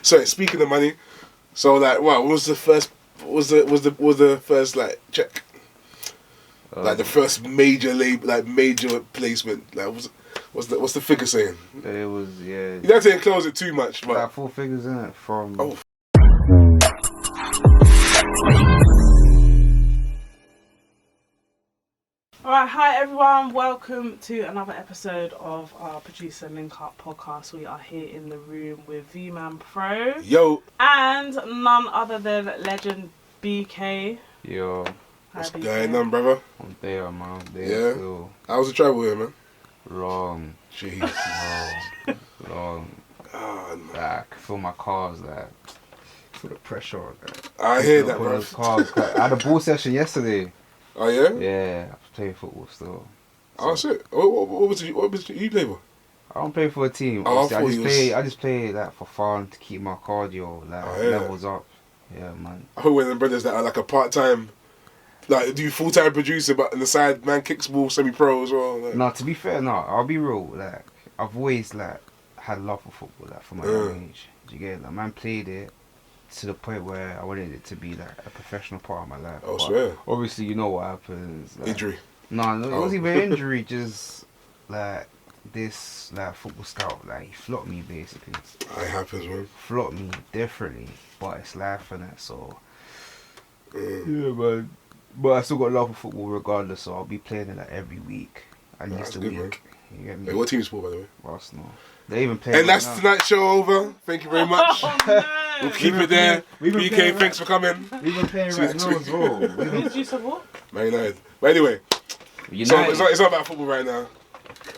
Sorry, speaking of money, so like, what was the first? Was the first like check? Like the first major label, like major placement. Like, what's the figure saying? It was You don't have to enclose it too much, but like 4 figures in it from. Oh. Alright, hi everyone, welcome to another episode of our Producer Link Up podcast. We are here in the room with V-Man Pro. Yo. And none other than legend Bkay. Yo. What's going on, brother? I'm there, man. Yeah. Still. How was the travel here, man? Long. Jeez. Long. God, man. Like, I can feel my calves, like, feel the pressure. Like, I hear that, bro. those calves. I had a ball session yesterday. Oh, yeah? Yeah, I was playing football still. Oh, shit. What was you play for? I don't play for a team. Oh, I just play like for fun to keep my cardio levels up. Yeah, man. I heard one of them brothers that are like a part-time, like do full-time producer, but on the side, man kicks ball semi-pro as well. Like. No, to be fair, no, I'll be real. Like, I've always like had love for football, like from my young age. Do you get it? Like, man played it to the point where I wanted it to be like a professional part of my life. Oh, swear. Obviously, you know what happens. Like, Injury. No, it wasn't even injury. Just like this, like football scout, like he flopped me basically. It happens, man. Flopped me differently, but it's life and that. So yeah, man. But I still got love for football regardless. So I'll be playing it like every week, at least a week. Man. You get me? Hey, what team you support, by the way? Arsenal. They even play. And that's tonight's show over. Thank you very much. Oh, no. We'll keep it there. BK, thanks for coming. We've been playing right now as well. Who did you support? Man United. But anyway, United. So it's not about football right now.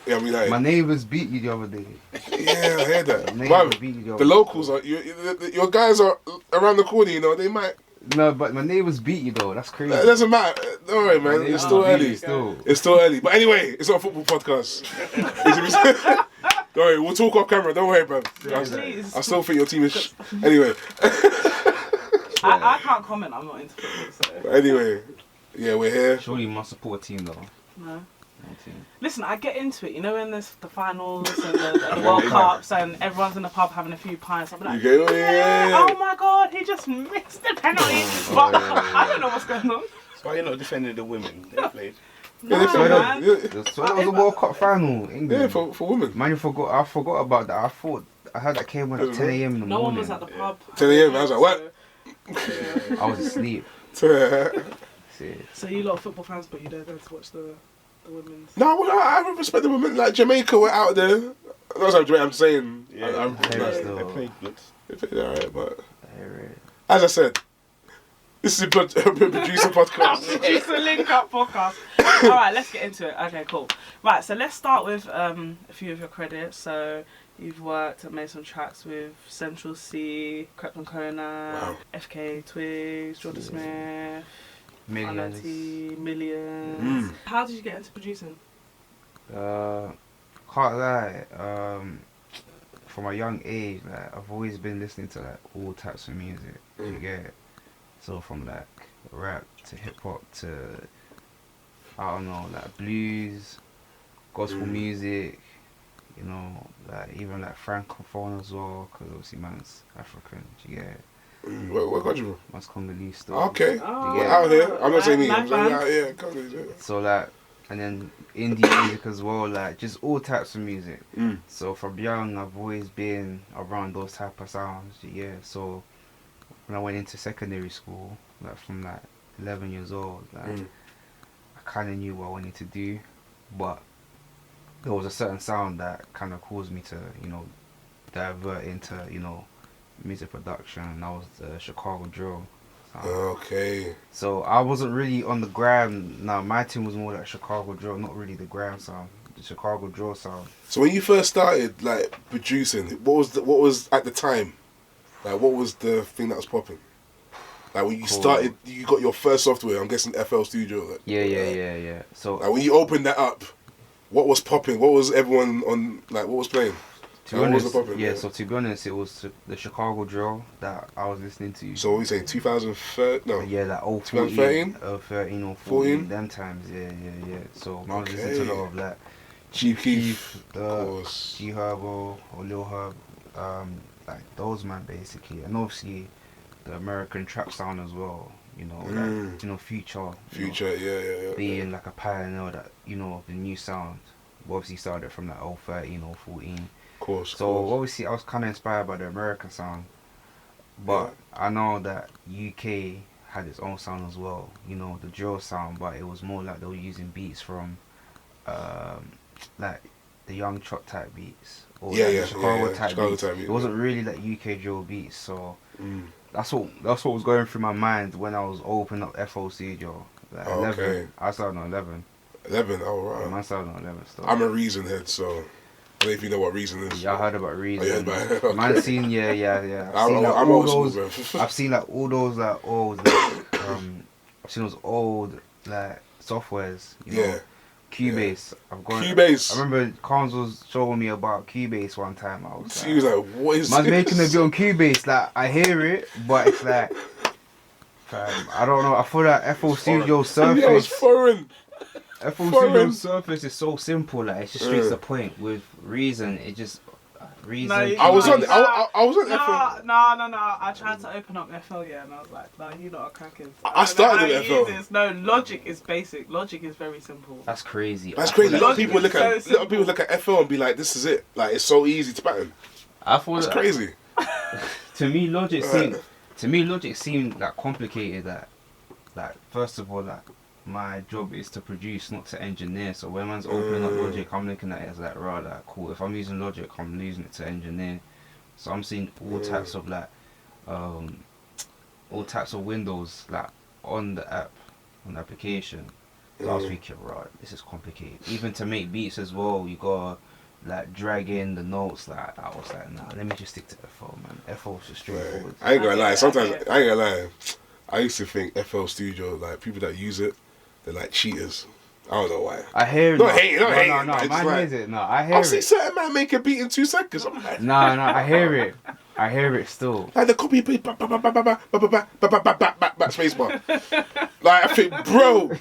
Yeah, I'm United. My neighbours beat you the other day. Yeah, I heard that. Neighbours beat you the other The day. locals are your guys are around the corner. You know they might. No, but my neighbours beat you though. That's crazy. It doesn't matter. Don't worry, man. It's still early. It's still early. But anyway, it's not a football podcast. Don't worry, we'll talk off camera. Don't worry, bro. I still think your team is. Anyway. I can't comment. I'm not into football. So. Anyway, yeah, we're here. Surely you must support a team though. No. Team. Listen, I get into it. You know when there's the finals and the World Cups and everyone's in the pub having a few pints. I'm like, oh my god, he just missed the penalty. But I don't know what's going on. So why you're not defending the women? They played. No, Yeah, man. So that was a World Cup final. England. Yeah, for women. Man, I forgot about that. I thought I heard that came on at 10 a.m. in the No morning. one was at the pub. 10 a.m. I was like, what? I was asleep. So you lot of football fans, but you don't go to watch the women's. No, I respect the women. Like Jamaica were out there. That's what I'm saying. Yeah, they played good. They played alright, but Right. as I said, this is a producer podcast. Producer Link Up podcast. Alright, let's get into it. Okay, cool. Right, so let's start with a few of your credits. So you've worked and made some tracks with Central C, Crept and Kona, FK Twigs, Jordan Smith, Millions. How did you get into producing? Can't lie. From a young age, like I've always been listening to like all types of music. You get it? So from like rap to hip hop to I don't know, like blues, gospel music. You know, like even like francophone as well, because obviously man's African. You get it? What country from? Man's Congolese still. Okay. Oh, Out here. I'm not saying nice I'm out here. Congolese. Yeah. So like, and then indie music as well, like just all types of music. So from young, I've always been around those type of sounds. Yeah. So when I went into secondary school, like from like 11 years old, like I kind of knew what I wanted to do, but there was a certain sound that kind of caused me to, you know, divert into, you know, music production, and that was the Chicago drill. Okay. So I wasn't really on the gram. Now my team was more like Chicago drill, not really the gram sound, the Chicago drill sound. So when you first started like producing, what was at the time, like what was the thing that was popping? Like when you started, you got your first software. I'm guessing FL Studio. Like, Yeah. So like when you opened that up, what was popping? What was everyone on? Like what was playing? to be honest, so to be honest, it was the Chicago drill that I was listening to. So what are we saying, 2013? No. Yeah, like 2013? 13 or 14, them times, yeah. So I was listening to a lot of like Chief Keef, of G course. Herbo or Lil Herb, like those man basically, and obviously the American trap sound as well. You know, like, you know, Future, yeah. being like a pioneer that the new sound. We obviously started from like 013 or 14. Of course. So obviously I was kind of inspired by the American sound, but I know that UK had its own sound as well. You know, the drill sound, but it was more like they were using beats from, like the Young Chop type beats or the Chicago type beats. It wasn't really like UK drill beats, so that's what was going through my mind when I was opening up FO Studio. Like 11. Okay. I started on 11. 11. Oh right. Yeah, man started on 11 still. I'm a Reason head, so I don't know if you know what Reason is. Yeah, I heard about Reason. Oh, you heard about it? Okay. Man, seen yeah. I'm old school, bro. I've seen like all those like old, I've seen those old like softwares. You know, Cubase. I've got Cubase. I remember Carnes was showing me about Cubase one time. He was like, "What is man's this?" making a bit on Cubase. Like I hear it, but it's like, I don't know. I feel like FL Studio Surface. Yeah, it was foreign. FL Studio Surface is so simple. Like it's just straight to the point. With Reason, it just Reason. No, I was on FL. No. I tried to open up FL, and I was like, no, you're not a cracking. I started with FL. No, Logic is basic. Logic is very simple. That's crazy. That's crazy. A lot of people look Logic at FL and be like, "This is it. Like it's so easy to pattern." I thought That's crazy. To me, Logic seemed like complicated. Like first of all, like my job is to produce, not to engineer. So when man's opening up Logic, I'm looking at it as like, right, like cool. If I'm using Logic, I'm using it to engineer. So I'm seeing all types of like, all types of windows like on the app, on the application. So I was thinking, right, this is complicated. Even to make beats as well, you gotta like drag in the notes. Like I was like, nah, let me just stick to FL, man. FL's just straightforward. I ain't gonna lie. Sometimes I ain't gonna lie. I used to think FL Studio, like people that use it, they're like cheaters. I don't know why. I hear it. Not hating. No, man hears it. No, I hear it. I've seen certain man make a beat in 2 seconds. I'm like, no, I hear it. I hear it still. Like the copy paste, spacebar. Like I think, bro,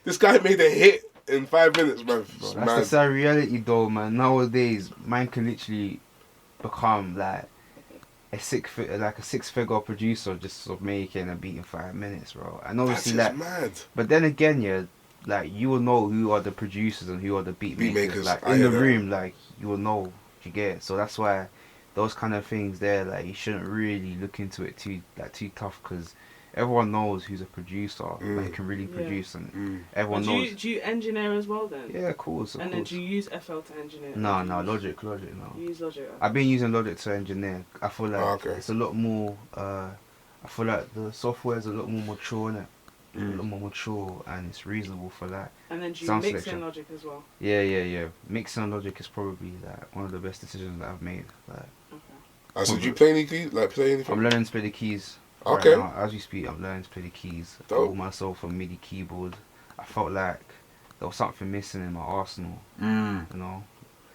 this guy made a hit in 5 minutes, man. Bro, that's the sad reality, though, man. Nowadays, man can literally become like a six-figure producer just of making a beat in 5 minutes, bro. And obviously, that's like, mad. But then again, yeah, like you will know who are the producers and who are the beat makers. Like in the room, like you will know. You get it? So that's why those kind of things there, like you shouldn't really look into it too tough, because everyone knows who's a producer, like who can really produce, and everyone knows. Do you engineer as well then? Yeah, of course. And then do you use FL to engineer? No, Logic, no. You use Logic. I've been using Logic to engineer. I feel like it's a lot more. I feel like the software is a lot more mature, innit? A lot more mature, and it's reasonable for that. And then do you sound mix selection. in Logic as well? Yeah. Mixing on Logic is probably like one of the best decisions that I've made. Like, So do you play any keys? Like play anything? I'm learning to play the keys. Okay. Right now. As we speak, I'm learning to play the keys. I Dope. bought myself a MIDI keyboard. I felt like there was something missing in my arsenal. You know.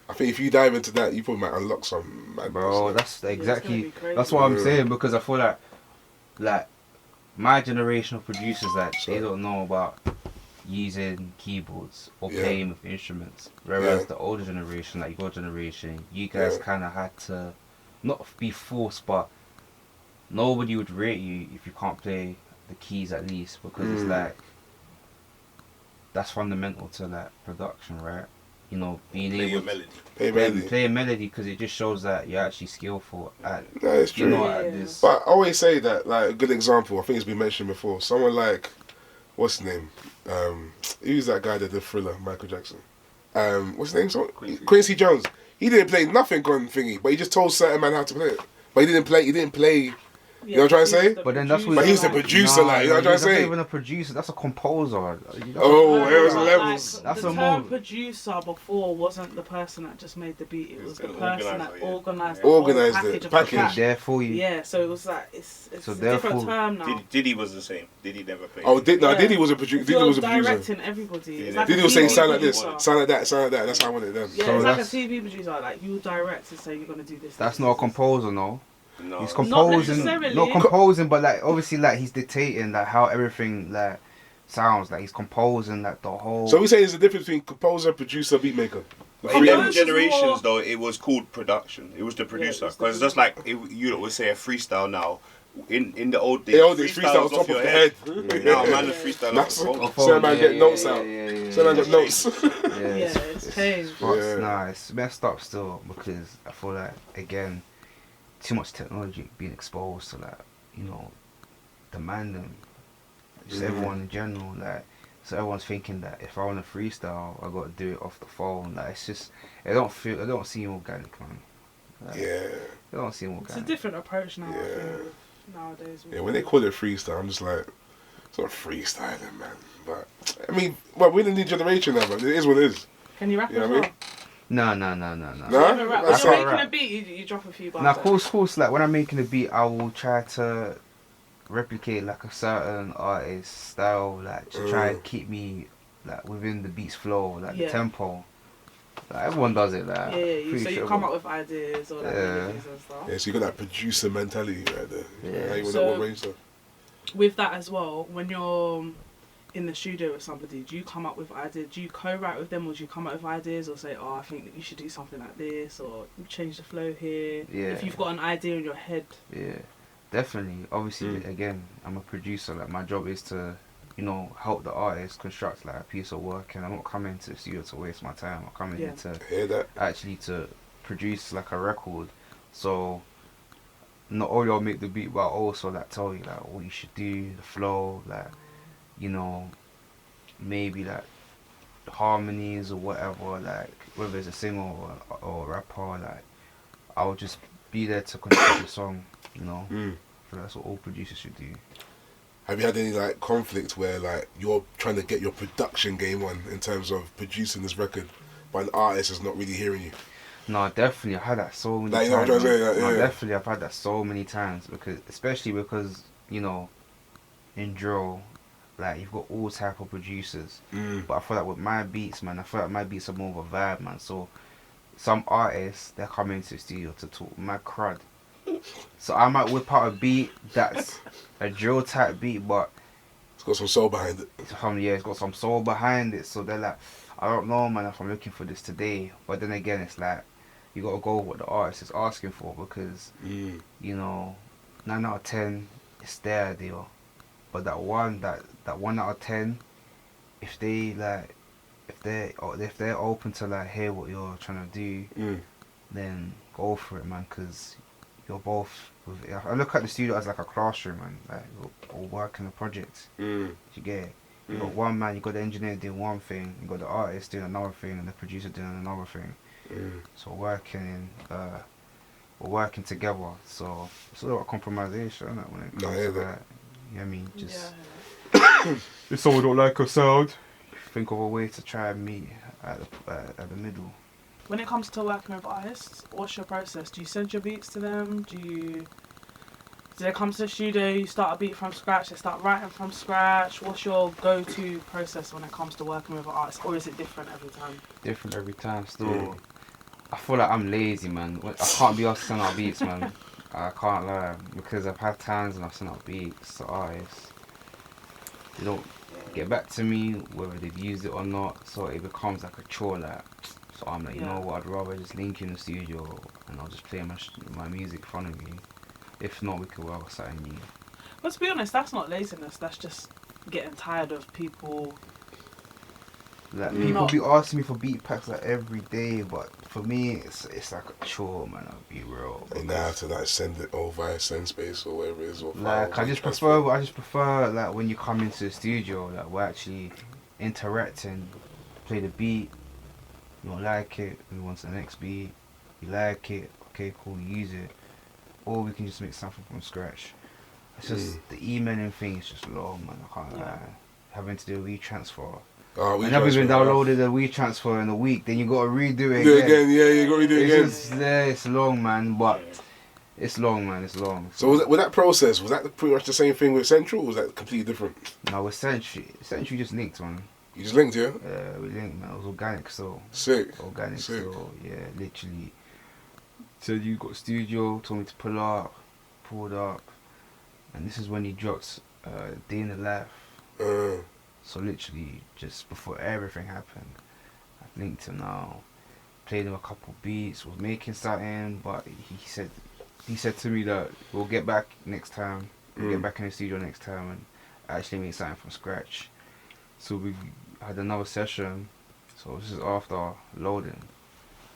I think if you dive into that, you probably might unlock some. Bro, that's exactly. That's what I'm saying, because I feel like my generation of producers, like they don't know about using keyboards or playing with instruments, whereas the older generation, like your generation, you guys kind of had to not be forced, but nobody would rate you if you can't play the keys at least, because it's like that's fundamental to like production, right? You know, being able to play a melody, because it just shows that you're actually skillful at. That is true. You know, at this. But I always say that, like, a good example, I think it's been mentioned before, someone like, what's his name? Who's that guy that did Thriller, Michael Jackson? What's his name? Quincy Jones. He didn't play nothing on thingy, but he just told certain man how to play it. But he didn't play. You know what I'm trying to say? But then that's what. But he's the producer, like, you know what I'm trying to say? That's not even a producer. That's a composer. There's levels. Like, the term producer before wasn't the person that just made the beat. It was the person that organised the package. There for you. Yeah, so it was like it's so a different term now. Diddy was the same. Diddy never played. Diddy was a producer. Diddy was a producer. Directing everybody. Diddy was saying sound like this, sound like that, sound like that. That's how I want it done. Yeah, it's like a TV producer. Like you direct and say you're gonna do this. That's not a composer, no. No. He's composing, not composing, but like obviously like he's dictating like how everything like sounds. Like he's composing like the whole. So we say there's a difference between composer, producer, beat maker. But in them Composers generations, more- though, it was called production. It was the producer. was the Because just like you would say a freestyle now, in the old days, The old days, freestyle was on top of the head. Now, man, the freestyle off That's the phone. so man get notes out. So man got yeah. notes. It's changed. But nah, it's messed up still because I feel like again, too much technology being exposed to like, you know, demanding just everyone in general, like, so everyone's thinking that if I want to freestyle I got to do it off the phone. Like, it's just, it don't seem organic, man. Like, Yeah. it don't seem It's a organic. different approach now. I Yeah. think, nowadays. Yeah, when they call it freestyle, I'm just like, it's not freestyling, man. But I mean, well, we're the new generation now, man. It is what it is. Can you rap You know as what I well? mean? No. No? You ever rap? When That's you're not making rap. a beat, you drop a few bars. Now, of course, like when I'm making a beat, I will try to replicate like a certain artist style, like to try and keep me like within the beat's flow, like the Yeah. tempo. Like, everyone does it, like. Yeah, pretty so you sure come everyone- up with ideas or like Yeah. melodies and stuff. Yeah, so you got that producer mentality right there. Yeah. How you want So- to arrange stuff. With that as well, when you're in the studio with somebody, do you come up with ideas? Do you co-write with them, or do you come up with ideas, or say, "Oh, I think that you should do something like this, or change the flow here"? Yeah. If you've got an idea in your head. Yeah, definitely. Obviously, again, I'm a producer. Like, my job is to, you know, help the artist construct like a piece of work, and I'm not coming to the studio to waste my time. I'm coming here to Hear that? actually to produce like a record. So not only I'll make the beat, but I'll also like tell you like what you should do, the flow, like, you know, maybe like harmonies or whatever, like whether it's a singer or a rapper, like I'll just be there to construct the song, you know. So that's what all producers should do. Have you had any like conflict where like you're trying to get your production game on in terms of producing this record, but an artist is not really hearing you? No, definitely. I've had that so many Like, you know what I'm times. trying to say, No, yeah. definitely. I've had that so many times especially because, you know, in drill, like, you've got all type of producers. But I feel like with my beats, man, I feel like my beats are more of a vibe, man. So some artists, they're coming into the studio to talk mad crud. So I might whip out a beat that's a drill type beat, but It's got some soul behind it. it's got some soul behind it. So they're like, I don't know, man, if I'm looking for this today. But then again, it's like, you gotta go with what the artist is asking for, because you know, 9 out of 10, it's their idea. But that one out of 10, if they're open to like hear what you're trying to do, then go for it, man. Because you're both. I look at the studio as like a classroom, man. Like, we're working a project. You get it? You got one man, you got the engineer doing one thing, you got the artist doing another thing, and the producer doing another thing. So we're working together. So it's a lot of compromisation, isn't it, when it comes I hear to that. that. You know what I mean? Just Yeah. if someone don't like a sound, think of a way to try and meet at the middle. When it comes to working with artists, what's your process? Do you send your beats to them? Do they come to the studio, you start a beat from scratch, they start writing from scratch? What's your go-to process when it comes to working with an artist, or is it different every time? Different every time. Still, I feel like I'm lazy, man. I can't be asked to send out beats, man. I can't lie, because I've had times when I've sent out beats to artists. They don't get back to me whether they've used it or not, so it becomes like a chore, like. So I'm like, you know what, I'd rather just link you in the studio and I'll just play my music in front of you. If not, we could work with something new. But to be honest, that's not laziness, that's just getting tired of people. Like, people be asking me for beat packs like every day, but for me, it's like a chore, man. I'll be real. And now I have to like send it over via SendSpace or whatever it is. Or Like, files, I just prefer like when you come into the studio, like we're actually interacting, play the beat. You don't like it, we want the next beat. You like it, okay, cool, use it. Or we can just make something from scratch. It's just the emailing thing is just long, man. I can't lie. Having to do a WeTransfer. Oh, I never even downloaded a WeTransfer in a week. Then you gotta redo it Do again. it again, yeah, you got to do it again. It's just there. It's long, man. But it's long, man. It's long. So was that process? Was that pretty much the same thing with Central, or was that completely different? No, with Century just linked, man. You just linked, yeah? We linked, man. It was organic, so. Sick. Organic, Sick. so yeah, literally. So you got studio, told me to pulled up, and this is when he dropped Day in the Life. So literally, just before everything happened, I linked him now. played him a couple beats, was making something, but he said to me that we'll get back next time. We'll get back in the studio next time and actually make something from scratch. So we had another session. So this is after loading.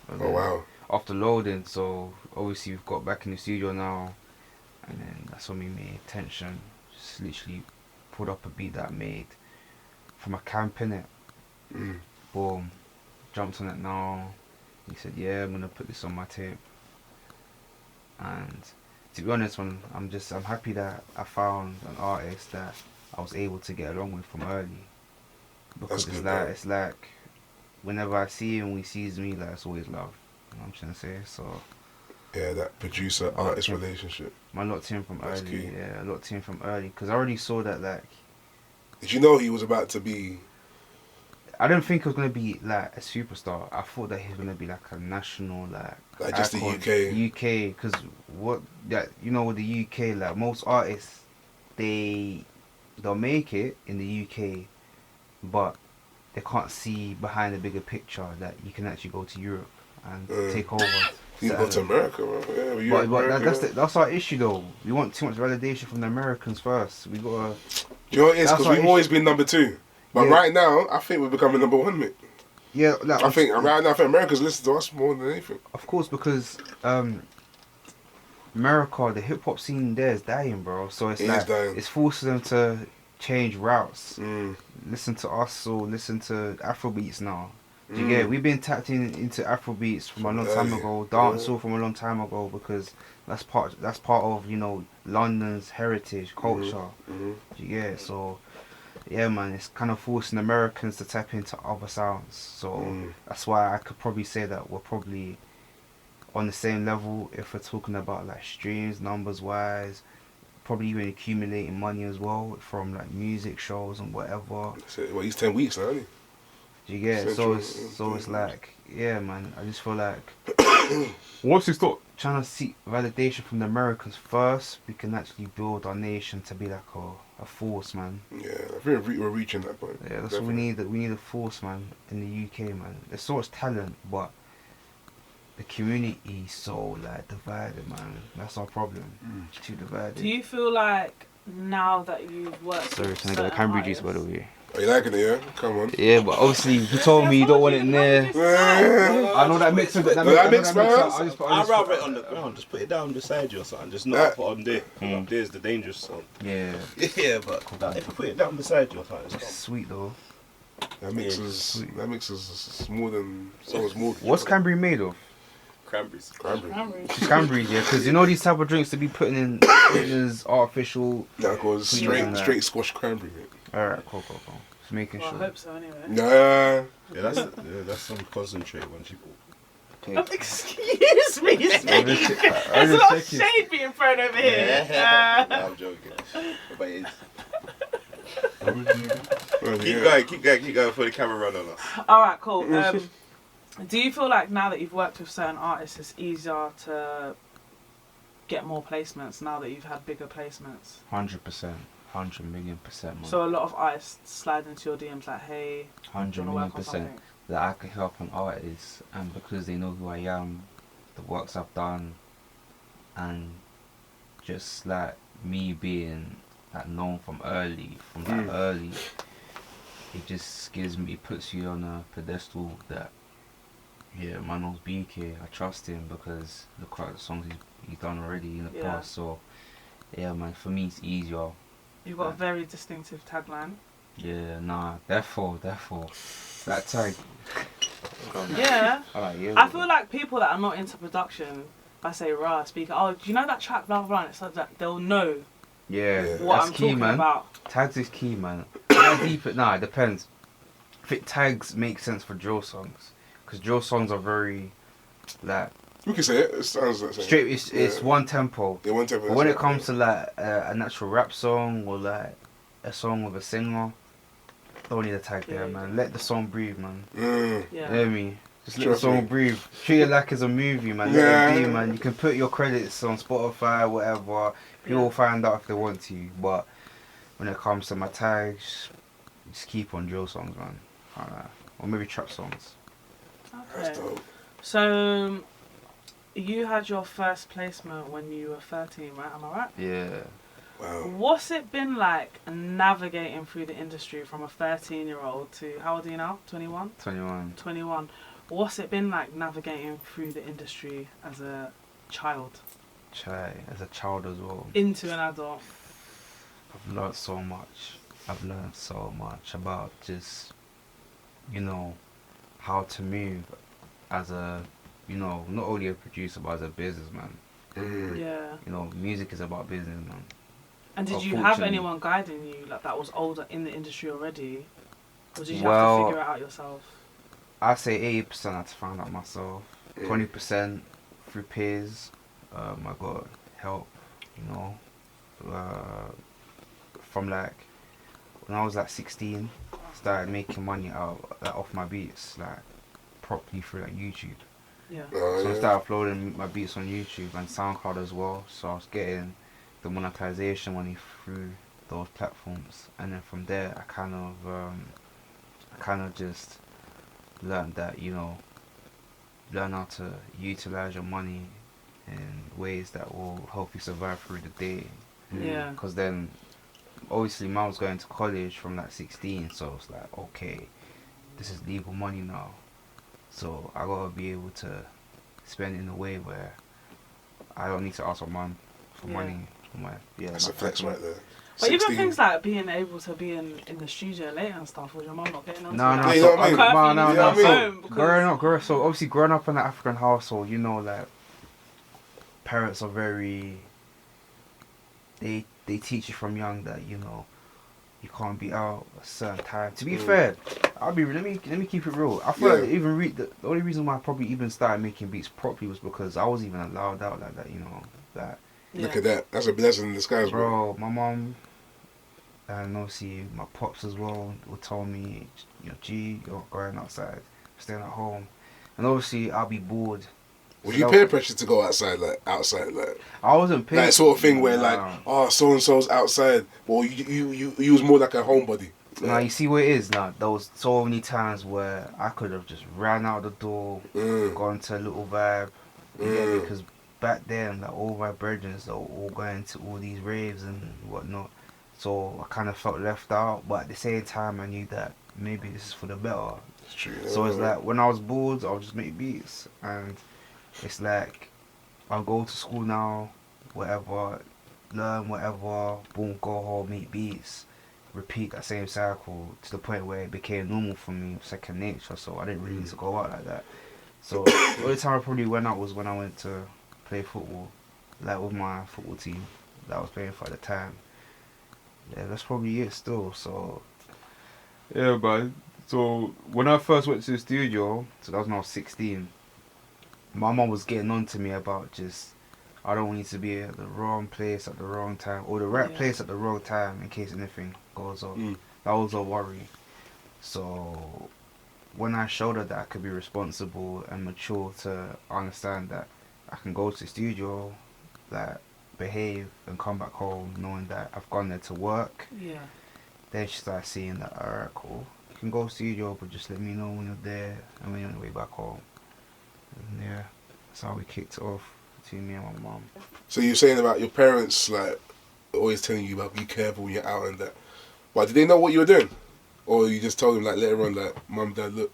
And Oh wow. After loading, so obviously we've got back in the studio now, and then that's when we made Tension. Just literally put up a beat that I made from a camp in it. Boom, jumped on it now. He said, "Yeah, I'm gonna put this on my tape." And to be honest, I'm happy that I found an artist that I was able to get along with from early. Because it's like whenever I see him, he sees me, like it's always love. You know what I'm trying to say? So yeah, that producer-artist relationship. I locked in from That's early. key. Yeah, I locked in from early because I already saw that. Like, Did you know he was about to be? I didn't think he was gonna be like a superstar. I thought that he was gonna be like a national Like just the icon. UK. UK, because what that you know with the UK, like most artists, they'll make it in the UK, but they can't see behind the bigger picture that you can actually go to Europe and take over. You can go to America, bro. Yeah, but that's our issue though. We want too much validation from the Americans first. We gotta. Do you know what it is? Because we've always been number 2. But Yeah. right now, I think we're becoming number 1, mate. Yeah, like, I think right now, America's listening to us more than anything. of course, because America, the hip hop scene there is dying, bro. So it's It like is dying. it's forcing them to change routes. Mm. Listen to us or listen to Afrobeats now. Do you get it? We've been tapped into Afrobeats from a long time ago, dancehall from a long time ago, because that's part of, you know, London's heritage culture. Mm-hmm. Do you get it? So yeah, man, it's kind of forcing Americans to tap into other sounds. So that's why I could probably say that we're probably on the same level if we're talking about like streams, numbers wise, probably even accumulating money as well from like music shows and whatever. Well, he's 10 weeks now, isn't he? Do you get it? Central, So it's like, yeah, man, I just feel like once we start trying to seek validation from the Americans first, we can actually build our nation to be like a force, man. Yeah, I think we're reaching that point. Yeah, that's what we need. We need a force, man, in the UK, man. There's so much talent, but the community is so like divided, man. That's our problem. Too divided. Do you feel like now that you've worked? Sorry, with can I get a certain cranberry juice, by artists- the way? Are you liking it, yeah? Come on. Yeah, but obviously you told me you don't want it near. I know that mix. That mix, man. I'd rather it on the ground. Just put it down beside you or something. Just not put it on there. There's the dangerous song. Yeah. Yeah, but like, if you put it down beside you or something, it's Sweet though. That mix is more than so much more. What's cranberry made of? cranberries. Cranberry. Cranberries, yeah, because you know these type of drinks to be putting in is artificial. That goes Sweet straight squash cranberry, mate. Alright, cool. Just making Well, I sure. hope so anyway. Nah. Yeah, that's some concentrate one she bought. Okay. Excuse me, Smith. There's a lot of shade being thrown over here. No, I'm joking. But it is. Keep going for the camera run on us. Alright, cool. Do you feel like now that you've worked with certain artists, it's easier to get more placements now that you've had bigger placements? 100%, 100,000,000%, man. So a lot of artists slide into your DMs like, hey, do you wanna work on 100,000,000%. something? That I can help an artist, and because they know who I am, the works I've done, and just like me being like known from early, it just puts you on a pedestal that, yeah, my name's Bkay. I trust him because look at the songs he's done already in the past. So yeah, man, for me it's easier. You've got a very distinctive tagline. Yeah, nah, therefore, that tag. Yeah. Alright, yeah. I feel like people that are not into production, if I say raw speaker, oh, do you know that track, blah, blah, blah, and it's like that, they'll know Yeah, what that's I'm key, talking man. about. Tags is key, man. How deep it? Nah, it depends. I think tags make sense for drill songs, because drill songs are very, like, We can say it. It sounds like straight. It's one tempo. Yeah, one tempo. But when it comes to like a natural rap song or like a song with a singer, don't need a tag there, man. Let the song breathe, man. Yeah. You know what I mean? Just let the Trust song me. breathe. Treat it like it's a movie, man. Let it be, man. You can put your credits on Spotify, whatever. People will find out if they want to. But when it comes to my tags, just keep on drill songs, man. Or maybe trap songs. Okay. That's dope. So, you had your first placement when you were 13, right? Am I right? Yeah. Wow. What's it been like navigating through the industry from a 13-year-old to, how old are you now? 21? 21. 21. What's it been like navigating through the industry as a child As a child as well. into an adult? I've learned so much. I've learned so much about just, you know, how to move as a, you know, not only a producer but as a businessman. Yeah. You know, music is about business, man. And did you have Unfortunately. anyone guiding you like that was older in the industry already? Or did you have Well, to figure it out yourself? I say 80% I had to find out myself. 20% through peers. I got help, you know. From like when I was like 16, started making money out off my beats, like properly through like YouTube. Yeah. So I started uploading my beats on YouTube and SoundCloud as well. So I was getting the monetization money through those platforms, and then from there I kind of just learned that, you know, learn how to utilize your money in ways that will help you survive through the day. Yeah. Because then obviously mum was going to college from like 16, so it's like, okay, this is legal money now, so I gotta be able to spend it in a way where I don't need to ask my mum for money. That's a flex right there. But 16. even things like being able to be in the studio later and stuff, was your mum not getting on? No. You know what I mean? So obviously growing up in an African household, you know, like parents are very, they teach you from young that, you know, you can't be out a certain time. To be fair, let me keep it real. I feel like the only reason why I probably even started making beats properly was because I wasn't even allowed out like that, you know. That Look at that. That's a blessing in disguise, bro. My mom and obviously my pops as well would tell me, you know, G, you're not going outside, staying at home. And obviously I'll be bored. Was you peer pressure to go outside? I wasn't peer. That sort of thing where like, oh, so and so's outside. Well, you was more like a homebody. Now you see what it is now. There was so many times where I could have just ran out the door, gone to a little vibe, because back then, like all my brethren, they were all going to all these raves and whatnot. So I kind of felt left out, but at the same time, I knew that maybe this is for the better. It's true. So it's like when I was bored, I'll just make beats, and it's like I'll go to school now, whatever, learn whatever, boom, go home, make beats, repeat that same cycle to the point where it became normal for me, second nature. So I didn't really need to go out like that. So the only time I probably went out was when I went to play football, like with my football team that I was playing for at the time. Yeah, that's probably it still. So yeah, but so when I first went to the studio, so that was when I was 16, my mum was getting on to me about just, I don't want you to be at the wrong place at the wrong time, or the right place at the wrong time in case anything goes on. That was a worry. So when I showed her that I could be responsible and mature to understand that I can go to the studio, like behave and come back home knowing that I've gone there to work. Yeah. Then she started seeing that, alright, cool. You can go to the studio, but just let me know when you're there and when you're on the way back home. And yeah, that's how we kicked it off between me and my mum. So you're saying about your parents, like, always telling you about be careful when you're out and that. Why, did they know what you were doing? Or you just told them, like, later on, like, Mum, Dad, look.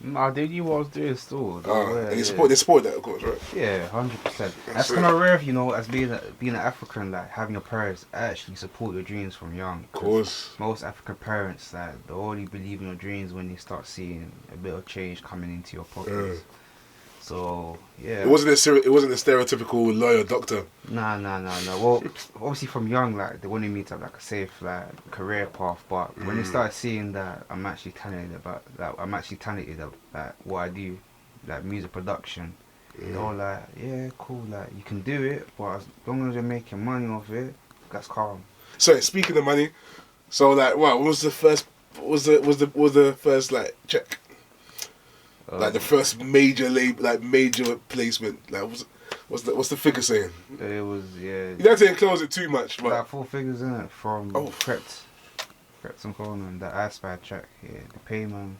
Nah, they knew what I was doing still. And they support that, of course, right? Yeah, 100%. That's kind of rare, you know, as being an African, like, having your parents actually support your dreams from young. Of course. Most African parents, like, they only believe in your dreams when they start seeing a bit of change coming into your pockets. So yeah, it wasn't a stereotypical lawyer doctor. Nah. Well, obviously from young, like they wanted me to have like a safe like career path, but when they started seeing that I'm actually talented at what I do, like music production, they were like, yeah, cool, like you can do it, but as long as you're making money off it, that's calm. So speaking of money, so like, what was the first? Was the first like check? Like the first major major placement, like what's the figure saying? It was You don't have to enclose it too much, but like 4 figures in it from Preps and Corner and the iSpy track. Yeah, the payment,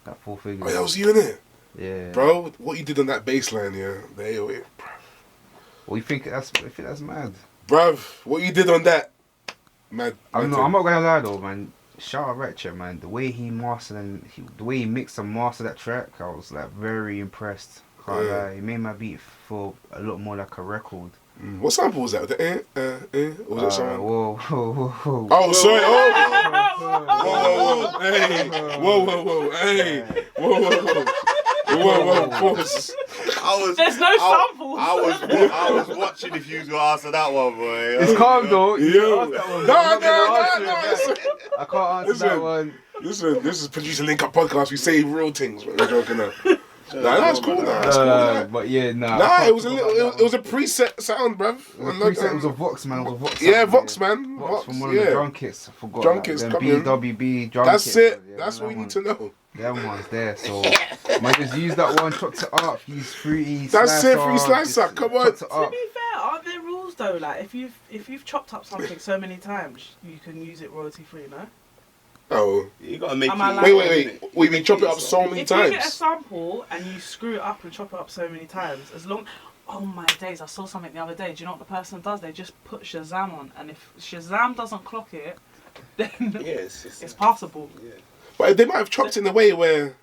that 4 figures. Oh, that was you in it. Yeah. Bro, what you did on that bass line, yeah, the 808. Well, you think that's mad? Bruv, what you did on that, mad. I'm not gonna lie though, man. Shout out Ratchet, man. The way he mastered and the way he mixed and mastered that track, I was like very impressed. Can't lie. He made my beat feel a lot more like a record. What sample was that? The or was it someone? Whoa. Oh, sorry. Oh. Whoa. Hey. Whoa. Hey. Whoa. Pause. There's no samples. I was watching if you was gonna answer that one, boy. It's calm though. No. I can't answer that one. Listen, this is Producer Linkup podcast. We say real things, but we're joking now. That's cool. But yeah, it was a preset sound, bruv. It was a Vox, man. Yeah, Vox, man. Vox from one of the drum kits. I forgot. Drum kits, BWB drum That's kits. it. Yeah, That's what you need to know. Them ones there. So, man, just use that one, chopped it up. Use fruity. That's it, free slicer. Come on. To be fair, aren't there rules though? Like if you've chopped up something so many times, you can use it royalty free, no? Oh. You gotta make Wait. We chop it up so many times. If you get a sample and you screw it up and chop it up so many times, as long... Oh my days, I saw something the other day. Do you know what the person does? They just put Shazam on. And if Shazam doesn't clock it, then it's passable. Yeah. But they might have chopped it in a way where...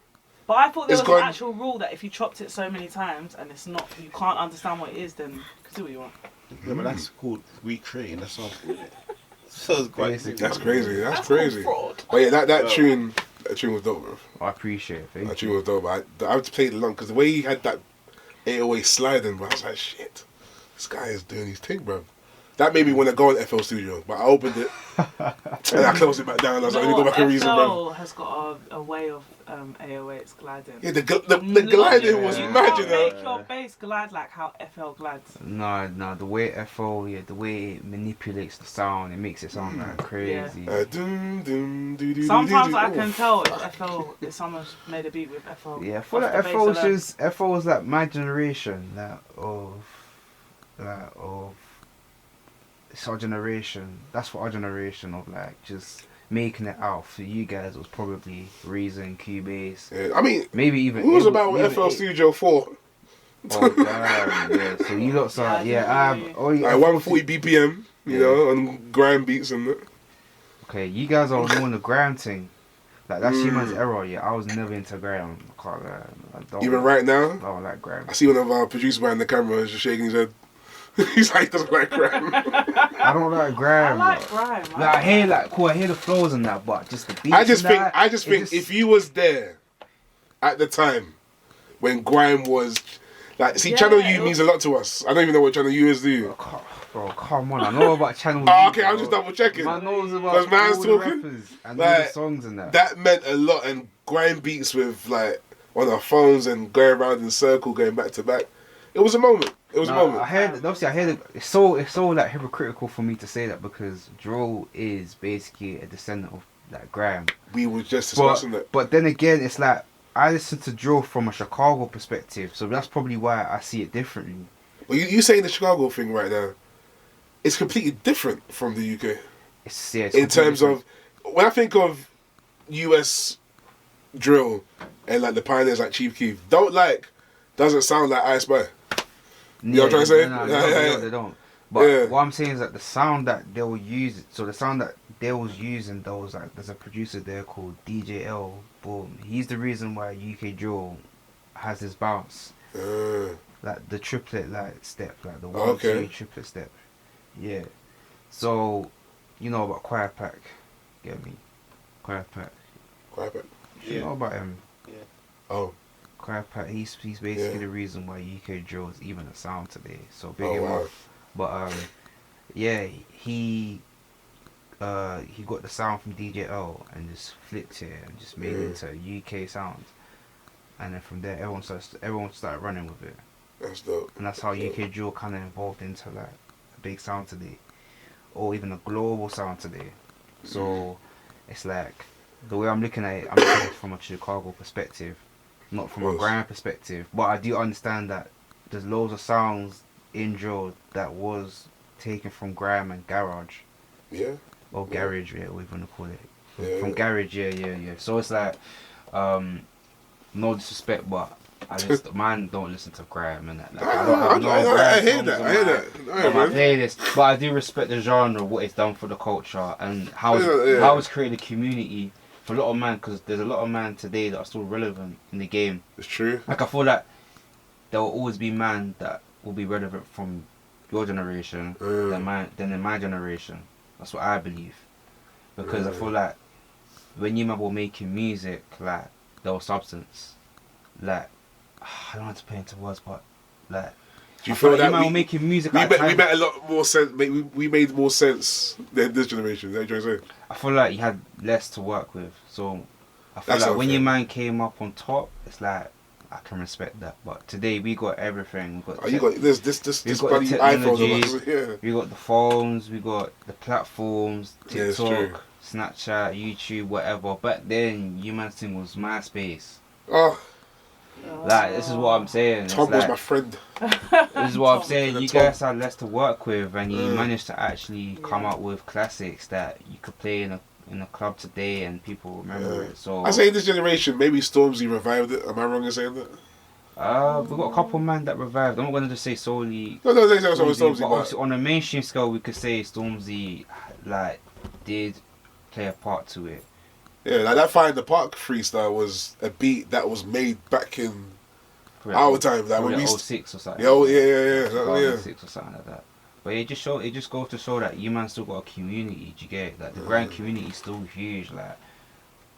But I thought there was an actual rule that if you chopped it so many times and it's not... You can't understand what it is, then you can do what you want. Yeah, but that's called recreating. That's all. So That's crazy. But yeah, that tune was dope, bro. I appreciate it. That tune was dope. I had to play it along because the way he had that 808 sliding, bro, I was like, shit, this guy is doing his thing, bro. That made me want to go on FL Studio, but I opened it and I closed it back down. I was like, let me go back and reason, bro. FL has got a way of 808's gliding. Yeah, the gliding was mad, you know. Make your bass glide like how FL glides. No, the way FL, the way it manipulates the sound, it makes it sound like crazy. Sometimes I can tell if someone's made a beat with FL. Yeah, I feel like FL was like my generation, it's our generation. That's what our generation of like just making it out for you guys was probably Reason, Cubase. Yeah, I mean, maybe even who was about with FL Studio 4? Oh damn, yeah. So you lot saw, I have 140 BPM, you know, on grime beats and that. Okay, you guys are more on the grime thing. Like that's humans' era. Yeah, I was never into grime. I don't even right now. I don't like grime. I see one of our producers behind the camera just shaking his head. He's like, he doesn't like grime. I don't like grime. I like grime. Like, I hear the flows and that, but just the beats. I just think if you was there at the time when grime was like, see, Channel U means a lot to us. I don't even know what Channel U is, do you? Bro, come on! I know about Channel U. Oh, okay, I'm just double checking. Man knows about all the rappers and all the songs and that. That meant a lot, and grime beats with like on our phones and going around in a circle, going back to back. It was a moment. It was a moment. I heard it's so like hypocritical for me to say that because drill is basically a descendant of like grime. We were just discussing that. But then again, it's like I listen to drill from a Chicago perspective, so that's probably why I see it differently. Well, you saying the Chicago thing right now? It's completely different from the UK. It's in terms of when I think of US drill and like the pioneers like Chief Keef, doesn't sound like I Spy. You know what I'm trying to say? No, they don't. But what I'm saying is that the sound that they will use, so the sound that they was using, those like there's a producer there called DJL. Boom, he's the reason why UK drill has this bounce, like the triplet like step, like the 1-2 triplet step. Yeah. So, you know about Quiet Pack, get me? Quiet Pack. You know about him? Yeah. Oh. Quiet Pack, he's basically the reason why UK drill is even a sound today. So big him up. But he got the sound from DJL and just flipped it and just made it into a UK sound. And then from there everyone started running with it. That's dope. And that's how UK drill kind of evolved into like a big sound today. Or even a global sound today. So it's like the way I'm looking at it, I'm looking at it from a Chicago perspective. Not from a grime perspective, but I do understand that there's loads of sounds in drill that was taken from grime and garage. Yeah. Or garage, whatever you want to call it. Yeah. From garage, yeah. So it's like, no disrespect, but Man don't listen to grime and that. Like, I hear that. I hear that. On my playlist, but I do respect the genre, what it's done for the culture, and how it's created a community for a lot of man. Because there's a lot of man today that are still relevant in the game. It's true. Like I feel like there will always be man that will be relevant from your generation than in my generation. That's what I believe. Because I feel like when you man were making music, like there was substance. Like I don't want to put into words, but like do you feel like that you man were making music? We made a lot more sense. We made more sense than this generation. Is that what you're trying to say? I feel like you had less to work with, so I feel like when your man came up on top, it's like I can respect that. But today we got everything. We got you got this bloody iPhones. We got the phones. We got the platforms. TikTok, Snapchat, YouTube, whatever. Back then, you man's thing was MySpace. Oh. Like this is what I'm saying. Tom was my friend. This is what I'm saying. You guys had less to work with, and you managed to actually come up with classics that you could play in a club today, and people remember it. So I say in this generation, maybe Stormzy revived it. Am I wrong in saying that? We've got a couple man that revived. I'm not gonna just say solely. No, Stormzy. But obviously on a mainstream scale, we could say Stormzy like did play a part to it. Yeah, like that Find the Park freestyle was a beat that was made back in our time. Like when we 06 or something. Yeah. 06 or something like that. But it just goes to show that you man still got a community. Do you get it? Like the grime community is still huge. Like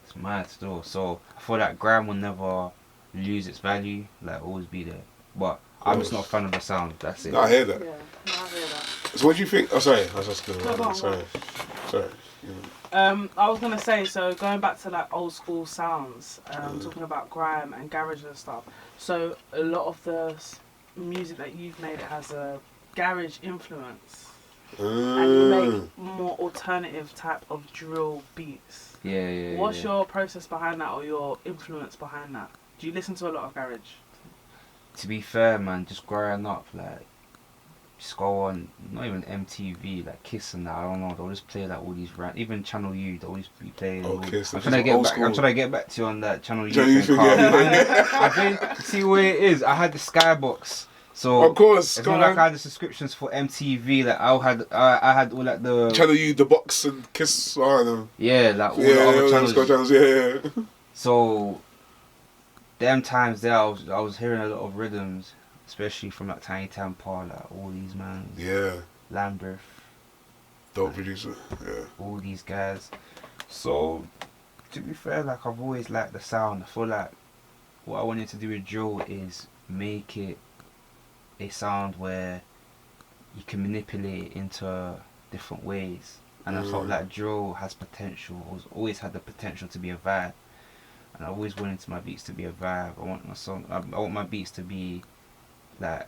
it's mad still. So I feel like grime will never lose its value. Like always be there. But I'm just not a fan of the sound. That's it. No, I hear that. Yeah, I hear that. So what do you think? Oh, sorry. I was just gonna. Sorry. I was gonna say, so going back to like old school sounds, talking about grime and garage and stuff. So a lot of the music that you've made has a garage influence, and you make more alternative type of drill beats. Yeah. What's your process behind that, or your influence behind that? Do you listen to a lot of garage? To be fair, man, just growing up, like. Just go on, not even MTV, like Kiss and that. I don't know. They'll just play like all these even Channel U. They'll always be playing. Kiss. I'm trying to get back to you on that Channel U thing. I think see where it is. I had the Skybox, so of course. It's not like I had the subscriptions for MTV. Like I had all like the Channel U, the Box and Kiss. Yeah, like all the other channels. Yeah. So, them times there, I was hearing a lot of rhythms. Especially from like Tiny Tampa, like all these man. Yeah. Lambert. Dope producer. Yeah. All these guys. So, to be fair, like I've always liked the sound. I feel like what I wanted to do with drill is make it a sound where you can manipulate it into different ways. And I felt like drill has potential. Always had the potential to be a vibe. And I always wanted my beats to be a vibe. I want my beats to be like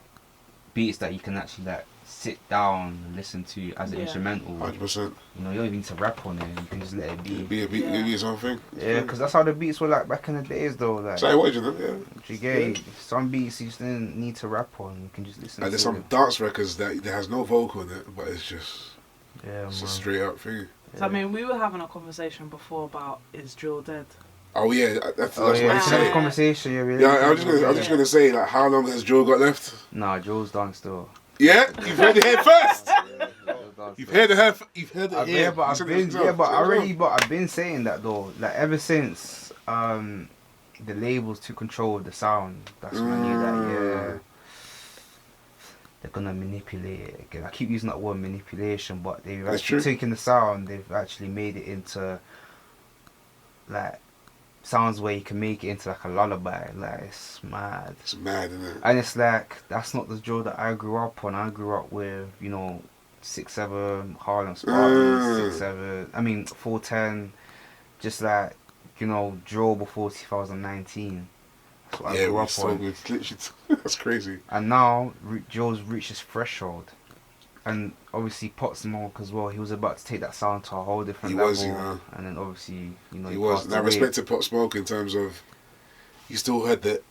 beats that you can actually like sit down and listen to as an instrumental. 100%. You know, you don't even need to rap on it. You can just let it be. Be a beat, be something. Yeah, because that's how the beats were like back in the days, though. Like, so what you know? Yeah. You get some beats you just didn't need to rap on. You can just listen. Like there's some dance records that has no vocal in it, but it's just a straight up thing. So I mean, we were having a conversation before about is drill dead? Oh yeah, that's what I'm saying. Conversation, I was just gonna say, like, how long has Joe got left? Nah, Joe's done still. Yeah, you've heard it here first. You've heard it here. But I've been saying that though. Like ever since the labels took control of the sound, that's when I knew that they're gonna manipulate it again. I keep using that word manipulation, but they've actually taken the sound, they've actually made it into like sounds where you can make it into like a lullaby. Like it's mad. It's mad, isn't it? And it's like that's not the drill that I grew up on. I grew up with 6-7 Harlem Spartans, 6-7. I mean 410. Just like drill before 2019. That's what I grew up on. Literally, that's crazy. And now Joe's reached his threshold. And obviously Pop Smoke as well. He was about to take that sound to a whole different level. And then obviously, he was. And I respected Pop Smoke in terms of you still had the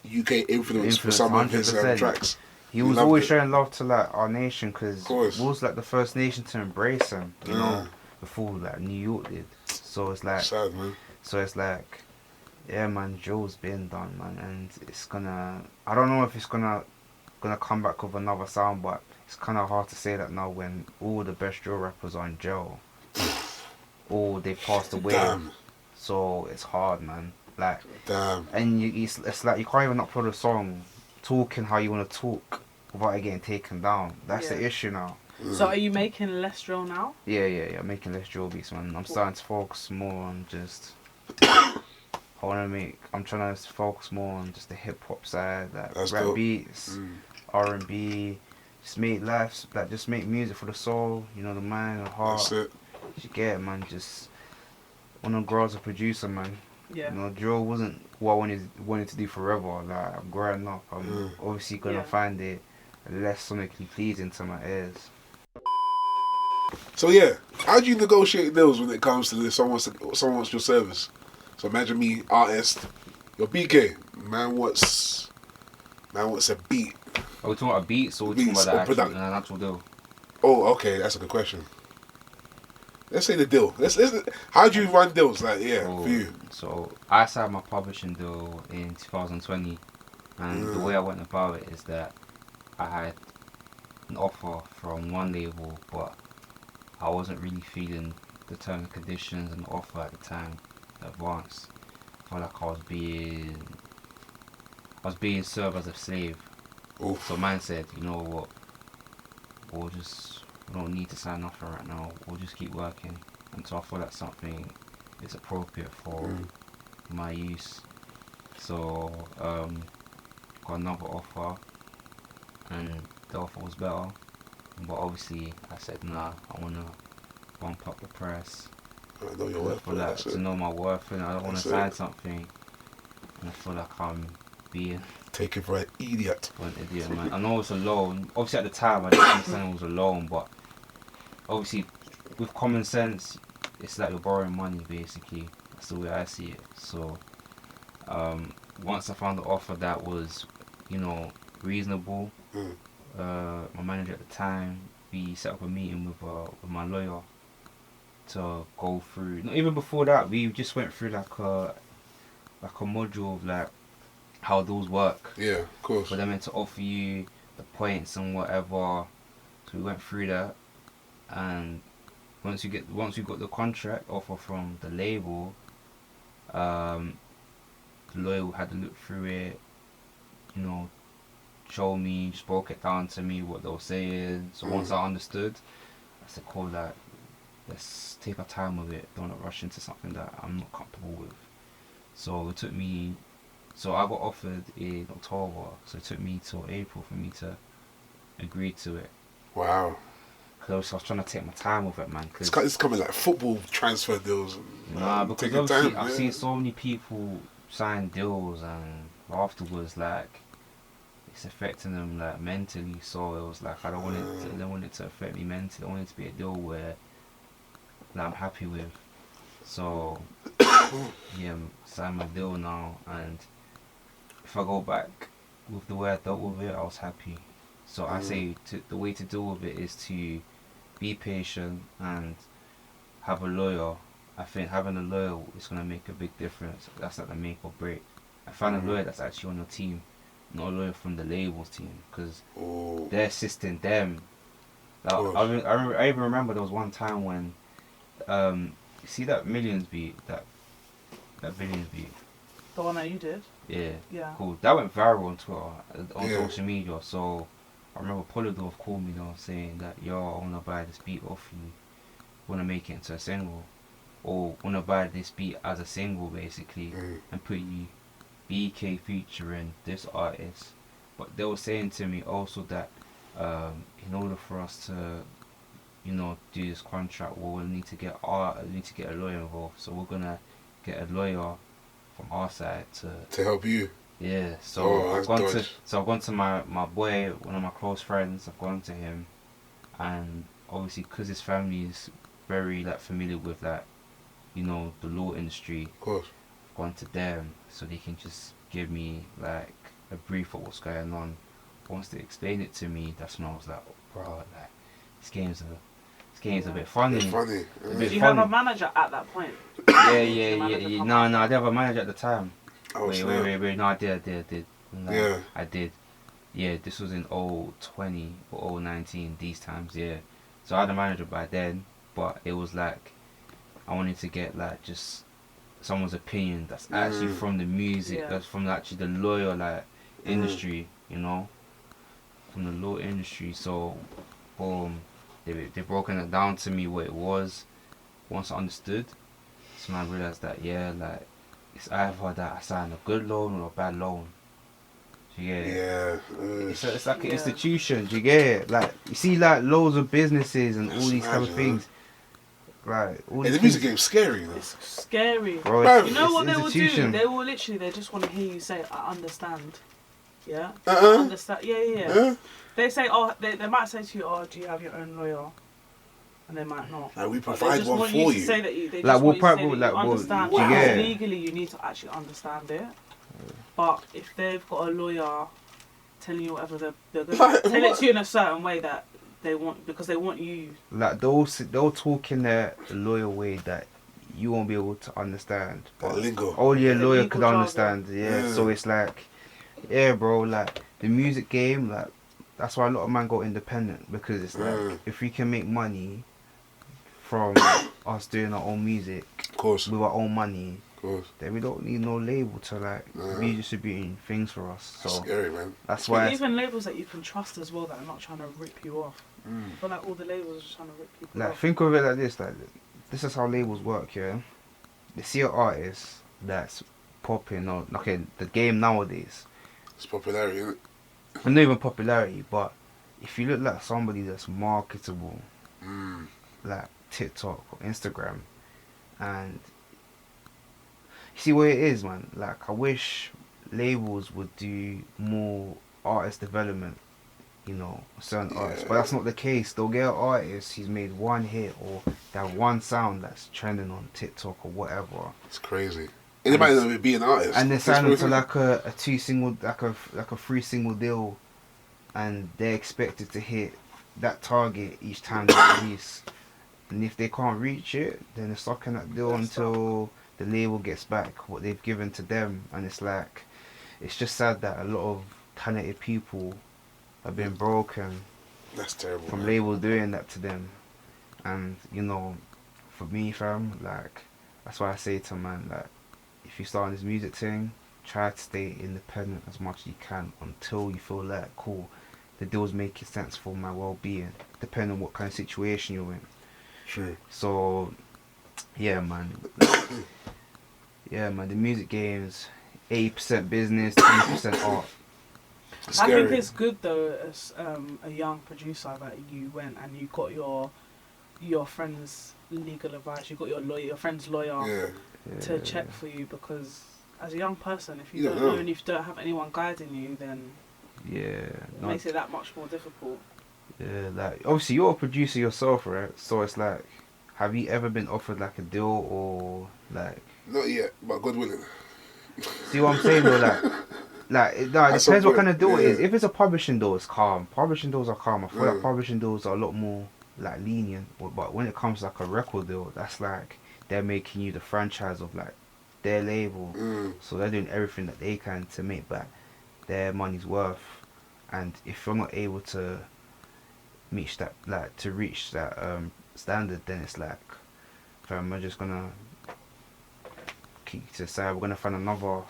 UK influence for some of his tracks. He was always showing love to like our nation because we was like the first nation to embrace him. Before like New York did. So it's like. Sad, man. So it's like Yeah, man, Joe's been done, man, and it's gonna. I don't know if it's gonna come back with another sound, but it's kind of hard to say that now when all the best drill rappers are in jail, or they passed away. Damn. So it's hard, man. Like, damn. And it's like you can't even upload a song talking how you want to talk without it getting taken down. That's the issue now. So are you making less drill now? Yeah. Making less drill beats, man. I'm starting to focus more on just. I'm trying to focus more on just the hip hop side, like That's rap dope. beats, R&B, just make just make music for the soul, you know, the mind, the heart. That's it. You get it, man. Just wanna grow as a producer, man. Yeah. You know, drill wasn't what I wanted to do forever. Like I'm growing up, I'm obviously gonna find it less sonically pleasing to my ears. So yeah, how do you negotiate deals when it comes to this? Someone wants your service. So imagine me, artist, you're Bkay. Man wants a beat. Are we talking about beats or are we talking about the actual deal? Oh, okay, that's a good question. Let's say the deal. How do you run deals? Like, for you. So I signed my publishing deal in 2020, and the way I went about it is that I had an offer from one label, but I wasn't really feeling the terms and conditions and the offer at the time. Advanced. I felt like I was being served as a slave. Oof. So man said, you know what, we don't need to sign off right now, we'll just keep working until I feel like something is appropriate for my use. So got another offer, and the offer was better, but obviously I said nah, I want to bump up the price. I know your worth, for that, to know my worth, and I don't want to sign something and I feel like I'm being taken for an idiot. For an idiot, man. I know it's a loan. Obviously, at the time, I didn't understand it was a loan, but obviously, with common sense, it's like you're borrowing money, basically. That's the way I see it. So, once I found the offer that was, you know, reasonable, my manager at the time, we set up a meeting with my lawyer to go through. Even before that, we just went through like a module of like how those work. Yeah, of course. But they're meant to offer you the points and whatever. So we went through that, and once we got the contract offer from the label, the lawyer had to look through it, you know, show me, just broke it down to me what they were saying. So once I understood, I said, cool, like, let's take our time with it. Don't rush into something that I'm not comfortable with. So it took me. So I got offered in October. So it took me till April for me to agree to it. Wow. Because I was trying to take my time with it, man. It's coming like football transfer deals. Nah, because obviously I've seen so many people sign deals, and afterwards, like, it's affecting them like mentally. So it was like I don't want it to affect me mentally. I want it to be a deal where that I'm happy with. So yeah, signed my deal now, and if I go back with the way I dealt with it, I was happy. So I say the way to deal with it is to be patient and have a lawyer. I think having a lawyer is going to make a big difference. That's like the make or break. I found a lawyer that's actually on your team, not a lawyer from the labels team, because they're assisting them. Like, I even remember there was one time when you see that Millions beat, that Billions beat. The one that you did? Yeah. Yeah. Cool. That went viral on Twitter, on social media. So I remember Polydorf called me though, saying that, yo, I wanna buy this beat off you, wanna make it into a single, or wanna buy this beat as a single basically, and put you Bkay featuring this artist. But they were saying to me also that in order for us to, you know, do this contract, we'll need to get a lawyer involved. So we're gonna get a lawyer from our side to help you. Yeah. So I've gone to my boy, one of my close friends. I've gone to him, and obviously because his family is very like familiar with like, you know, the law industry. Of course. I've gone to them so they can just give me like a brief of what's going on. Once they explained it to me, that's when I was like, oh, bro, like this game's a bit funny. It's funny. Did you have a manager at that point? yeah. No, I didn't have a manager at the time. Oh, wait. No, I did. No, Yeah. I did. Yeah, this was in 020 or 019, these times, yeah. So I had a manager by then, but it was like, I wanted to get like just someone's opinion that's actually from the music, that's from actually the lawyer like industry, you know, from the law industry. So, they broken it down to me what it was. Once I understood, so I realized that like it's either that I sign a good loan or a bad loan. Yeah. It's like an institution. Do you get it? Like you see, like loads of businesses and all these kind of things. Right. And the music game's scary, you know. It's scary. Bro, you know what they will do? They will literally, they just want to hear you say, "I understand." Yeah. Understand? Yeah. They say, they might say to you, "Oh, do you have your own lawyer?" And they might not. Like we provide one for you. you. To say that you, they like just what want you to say like that you understand. what? Because legally, you need to actually understand it. But if they've got a lawyer telling you whatever they're going to tell it to you in a certain way that they want, because they want you. Like they'll talk in their lawyer way that you won't be able to understand. But only a lawyer could understand. Yeah. So it's like, bro, like the music game, like that's why a lot of men go independent, because it's like if we can make money from us doing our own music, of course, with our own money, then we don't need no label to like be distributing things for us. So that's scary, man. That's why even labels that you can trust as well, that are not trying to rip you off. I feel like all the labels are trying to rip people off. Like think of it like this, is how labels work, yeah. They see an artist that's popping, or okay, the game nowadays. It's popularity, isn't it? And not even popularity, but if you look like somebody that's marketable, like TikTok or Instagram, and you see what it is, man. Like I wish labels would do more artist development, you know, certain artists, but that's not the case. They'll get an artist who's made one hit or that one sound that's trending on TikTok or whatever. It's crazy. It might not be an artist. And they sign them to like a 3 single deal, and they're expected to hit that target each time they release. And if they can't reach it, then they're stuck in that deal until the label gets back what they've given to them. And it's like, it's just sad that a lot of talented people have been broken. That's terrible. From labels doing that to them. And you know, for me, fam, like that's why I say to man, like if you start on this music thing, try to stay independent as much as you can until you feel like cool, the deal's making sense for my well-being, depending on what kind of situation you're in. True. So yeah, man. The music game's 80% business, 20% art. I think it's good though, as a young producer, that you went and you got your friend's legal advice, you got your friend's lawyer to check for you, because as a young person, if you don't know and if you don't have anyone guiding you, then it makes it that much more difficult. Yeah, like obviously you're a producer yourself, right? So it's like, have you ever been offered like a deal or like? Not yet, but God willing. See what I'm saying though, it depends what kind of deal it is. If it's a publishing deal, it's calm. Publishing deals are calm. I feel like publishing deals are a lot more like lenient. But when it comes to like a record deal, that's like they're making you the franchise of like their label. So they're doing everything that they can to make back their money's worth. And if you're not able to reach that standard, then it's like, fam, we're just gonna keep to the side. We're gonna find another.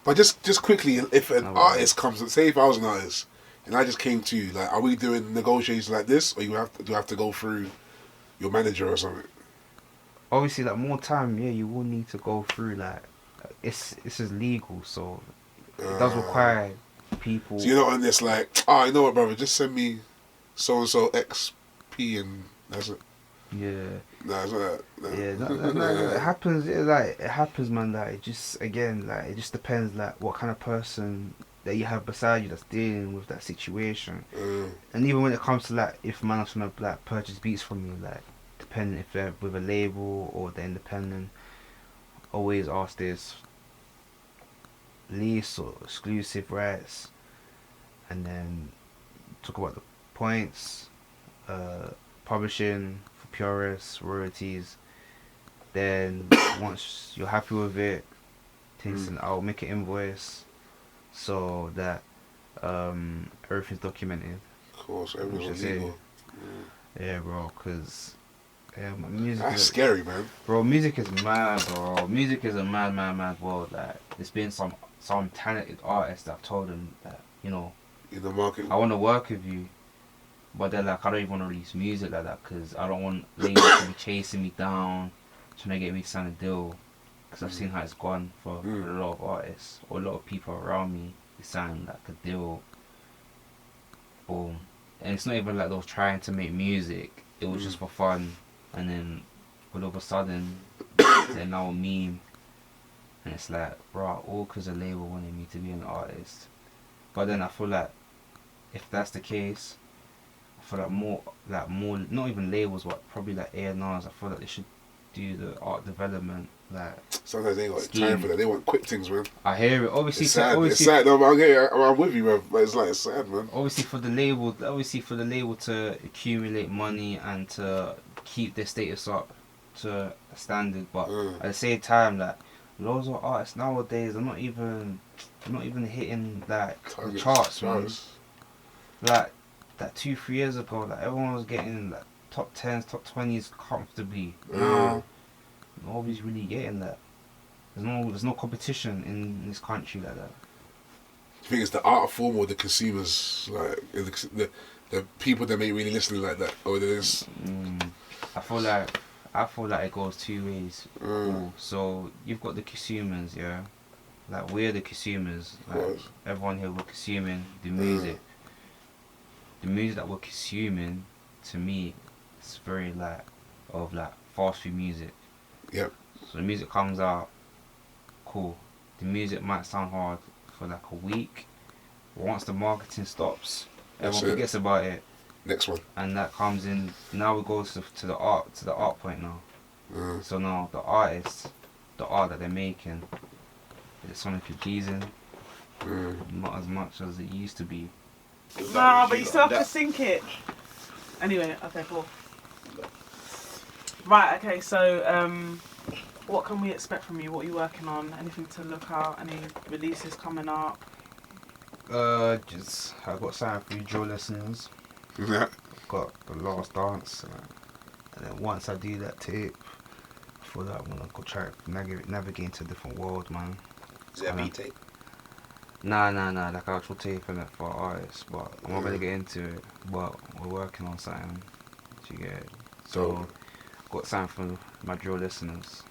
But just quickly, if an artist comes, say if I was an artist and I just came to you, like, are we doing negotiations like this, or do you have to go through your manager or something? Obviously, like more time, you will need to go through like it's is legal, so it does require people. So you're not on this like, you know what, brother, just send me so and so XP and that's it. Yeah. No, it's not that. No. Yeah, no, it happens. It happens, man. Like it just depends like what kind of person that you have beside you that's dealing with that situation. And even when it comes to like if man's gonna like purchase beats from you, like depending if they're with a label or they're independent, always ask this lease or exclusive rights, and then talk about the points, publishing for purists, royalties, Then once you're happy with it, I'll make an invoice so that everything's documented. Of course, everything's Which is legal. Yeah, bro, because music. That's scary, man. Bro, music is mad, bro. Music is a mad world. Like, there's been some talented artists that I've told them that, you know, In the market. I want to work with you, but they're like, I don't even want to release music like that because I don't want labels to be chasing me down, trying to get me to sign a deal. Because I've seen how it's gone for a lot of artists or a lot of people around me. They sign like a deal. Boom. And it's not even like they were trying to make music. It was just for fun. And then all of a sudden, they're now a meme. And it's like, bro, all because a label wanted me to be an artist. But then I feel like if that's the case, I feel like more, not even labels, but probably like A&Rs, I feel like they should do the art development. Like, sometimes they ain't got time for that. They want quick things, man. I hear it. Obviously, It's sad. It's sad. No, I'm with you, man. But it's like, it's sad, man. Obviously for the label to accumulate money and to keep their status up to a standard, but at the same time, like, loads of artists nowadays are not even hitting like the charts, man. Like that 2-3 years ago, like everyone was getting like top 10s, top 20s comfortably. Now nobody's really getting that. There's no competition in this country like that. I think it's the art form or the consumers, like the people that may really listen like that, or there's. I feel like it goes two ways. So you've got the consumers, yeah. Like, we're the consumers. Like, everyone here, we're consuming the music. The music that we're consuming, to me, it's very like fast food music. Yep. So the music comes out, cool. The music might sound hard for like a week, but once the marketing stops, everyone forgets about it. Next one. And that comes in. Now we go to the art point now. So now the artists, the art that they're making, it's sonically pleasing, not as much as it used to be. Nah, but you still have to sync it. Anyway, okay, cool. Right, okay, so what can we expect from you? What are you working on? Anything to look out? Any releases coming up? I got signed for drill listeners. Got the last dance, and then once I do that tape, I feel like I'm gonna go try to navigate into a different world, man. Is it a beat tape? Nah, like actual tape and it for artists, but I'm not gonna get into it. But we're working on something. You get it? So got signed for my drill listeners.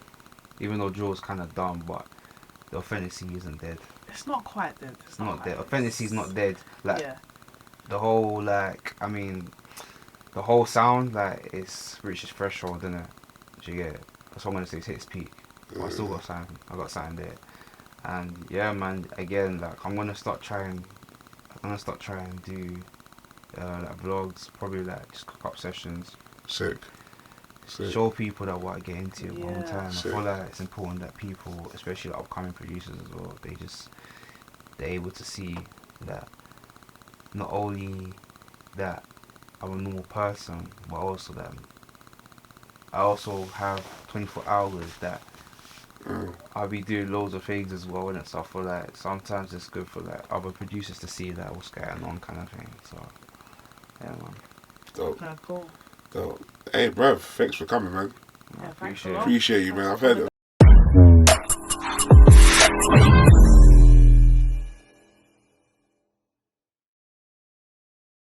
Even though drill's kind of dumb, but the Authenticity isn't dead. It's not quite dead. It's not dead. Authenticity's not dead. Like the whole the whole sound it's reached its threshold, isn't it? You get it? That's what I'm gonna say. It's hit its peak. But I still got something. I got something there. And yeah, man. Again, I'm gonna start trying. Do vlogs. Probably just cook up sessions. Sick. Show people that what I get into all the time. Sick. I feel like it's important that people, especially upcoming producers as well, they're able to see that not only that I'm a normal person, but also that I also have 24 hours that I'll be doing loads of things as well, and so I feel like sometimes it's good for other producers to see what's going on kind of thing. So yeah, man. Dope. Okay, cool. Dope. Hey, bruv, thanks for coming, man. Yeah, thanks a Appreciate lot. Appreciate you, man. I've heard